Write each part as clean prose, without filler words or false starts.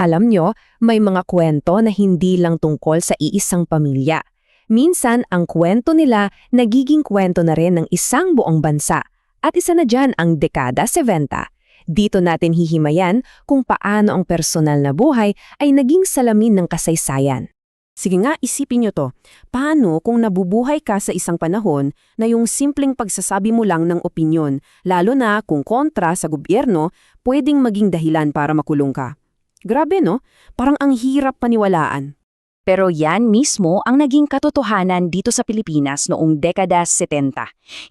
Alam nyo, may mga kwento na hindi lang tungkol sa iisang pamilya. Minsan, ang kwento nila nagiging kwento na rin ng isang buong bansa. At isa na dyan ang dekada 70. Dito natin hihimayan kung paano ang personal na buhay ay naging salamin ng kasaysayan. Sige nga, isipin nyo to. Paano kung nabubuhay ka sa isang panahon na yung simpleng pagsasabi mo lang ng opinyon, lalo na kung kontra sa gobyerno, pwedeng maging dahilan para makulong ka? Grabe no? Parang ang hirap paniwalaan. Pero yan mismo ang naging katotohanan dito sa Pilipinas noong dekada 70.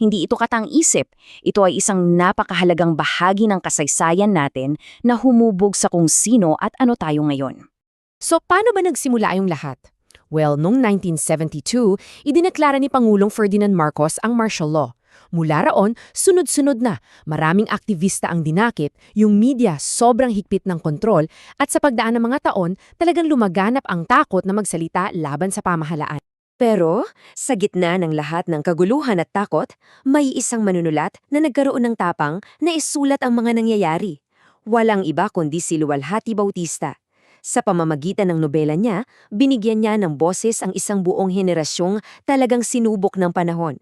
Hindi ito katang-isip, ito ay isang napakahalagang bahagi ng kasaysayan natin na humubog sa kung sino at ano tayo ngayon. So paano ba nagsimula yung lahat? Well, noong 1972, idineklara ni Pangulong Ferdinand Marcos ang martial law. Mula raon, sunod-sunod na, maraming aktivista ang dinakip, yung media sobrang higpit ng kontrol, at sa pagdaan ng mga taon, talagang lumaganap ang takot na magsalita laban sa pamahalaan. Pero, sa gitna ng lahat ng kaguluhan at takot, may isang manunulat na nagkaroon ng tapang na isulat ang mga nangyayari. Walang iba kundi si Luwalhati Bautista. Sa pamamagitan ng nobela niya, binigyan niya ng boses ang isang buong henerasyong talagang sinubok ng panahon.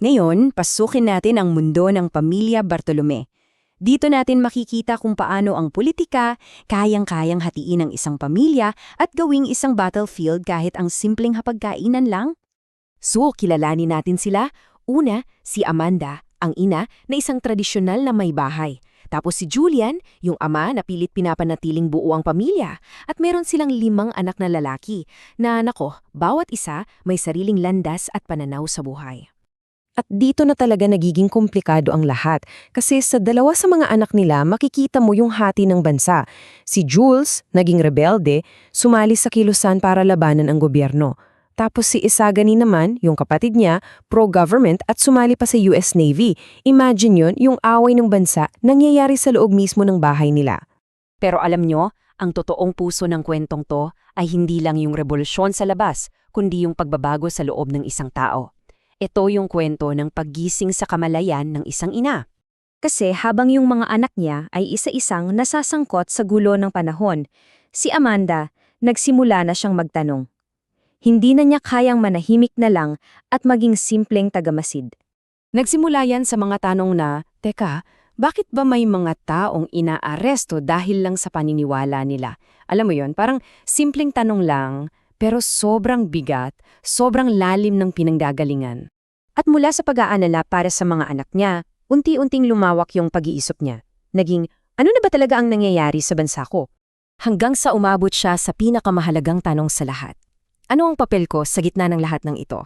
Ngayon, pasukin natin ang mundo ng pamilya Bartolome. Dito natin makikita kung paano ang politika kayang-kayang hatiin ng isang pamilya at gawing isang battlefield kahit ang simpleng hapagkainan lang. So, kilalanin natin sila. Una, si Amanda, ang ina na isang tradisyonal na may bahay. Tapos si Julian, yung ama na pilit pinapanatiling buo ang pamilya. At meron silang 5 anak na lalaki na, nako, bawat isa may sariling landas at pananaw sa buhay. At dito na talaga nagiging komplikado ang lahat kasi sa dalawa sa mga anak nila makikita mo yung hati ng bansa. Si Jules, naging rebelde, sumali sa kilusan para labanan ang gobyerno. Tapos si Isagani naman, yung kapatid niya, pro-government at sumali pa sa US Navy. Imagine yun, yung away ng bansa nangyayari sa loob mismo ng bahay nila. Pero alam nyo, ang totoong puso ng kwentong to ay hindi lang yung revolusyon sa labas, kundi yung pagbabago sa loob ng isang tao. Ito yung kwento ng paggising sa kamalayan ng isang ina. Kasi habang yung mga anak niya ay isa-isang nasasangkot sa gulo ng panahon, si Amanda, nagsimula na siyang magtanong. Hindi na niya kayang manahimik na lang at maging simpleng tagamasid. Nagsimula yan sa mga tanong na, teka, bakit ba may mga taong inaaresto dahil lang sa paniniwala nila? Alam mo yon, parang simpleng tanong lang, pero sobrang bigat, sobrang lalim ng pinanggagalingan. At mula sa pag-aanala para sa mga anak niya, unti-unting lumawak yung pag-iisip niya. Naging, ano na ba talaga ang nangyayari sa bansa ko? Hanggang sa umabot siya sa pinakamahalagang tanong sa lahat. Ano ang papel ko sa gitna ng lahat ng ito?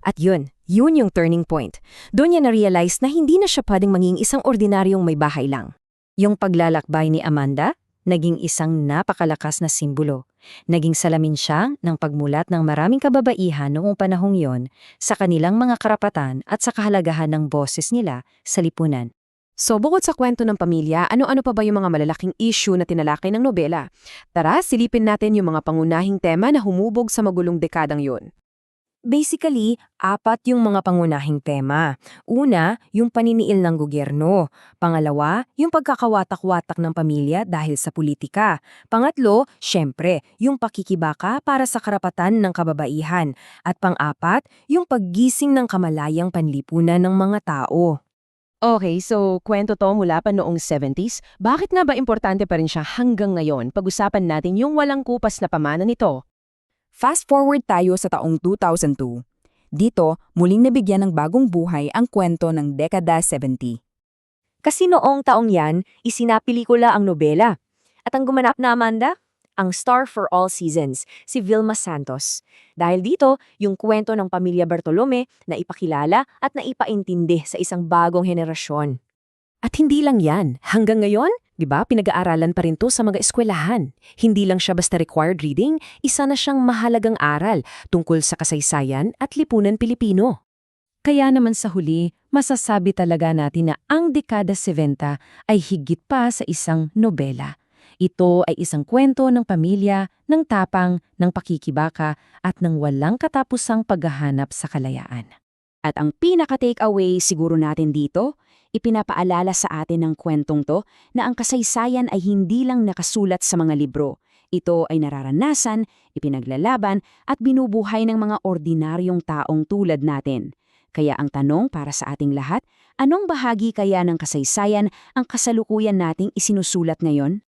At yun yung turning point. Doon niya na-realize na hindi na siya pwedeng maging isang ordinaryong may bahay lang. Yung paglalakbay ni Amanda, naging isang napakalakas na simbolo. Naging salamin siya ng pagmulat ng maraming kababaihan noong panahong yon sa kanilang mga karapatan at sa kahalagahan ng boses nila sa lipunan. So bukod sa kwento ng pamilya, ano-ano pa ba yung mga malalaking issue na tinalakay ng nobela? Tara, silipin natin yung mga pangunahing tema na humubog sa magulong dekadang yun. Basically, 4 yung mga pangunahing tema. Una, yung paniniil ng gobyerno. Pangalawa, yung pagkakawatak-watak ng pamilya dahil sa politika. Pangatlo, syempre, yung pakikibaka para sa karapatan ng kababaihan. At pang-4, yung paggising ng kamalayang panlipunan ng mga tao. Okay, so kwento to mula pa noong 70s. Bakit nga ba importante pa rin siya hanggang ngayon? Pag-usapan natin yung walang kupas na pamana nito. Fast forward tayo sa taong 2002. Dito, muling nabigyan ng bagong buhay ang kwento ng dekada 70. Kasi noong taong yan, isinapelikula ang nobela. At ang gumanap na Amanda? Ang star for all seasons, si Vilma Santos. Dahil dito, yung kwento ng pamilya Bartolome na ipakilala at naipaintindi sa isang bagong henerasyon. At hindi lang yan. Hanggang ngayon, di ba, pinag-aaralan pa rin to sa mga eskwelahan. Hindi lang siya basta required reading, isa na siyang mahalagang aral tungkol sa kasaysayan at lipunan Pilipino. Kaya naman sa huli, masasabi talaga natin na ang dekada 70 ay higit pa sa isang nobela. Ito ay isang kwento ng pamilya, ng tapang, ng pakikibaka at ng walang katapusang paghahanap sa kalayaan. At ang pinaka-takeaway siguro natin dito, Ipinapaalala sa atin ng kwentong to na ang kasaysayan ay hindi lang nakasulat sa mga libro. Ito ay nararanasan, ipinaglalaban at binubuhay ng mga ordinaryong taong tulad natin. Kaya ang tanong para sa ating lahat, anong bahagi kaya ng kasaysayan ang kasalukuyan nating isinusulat ngayon?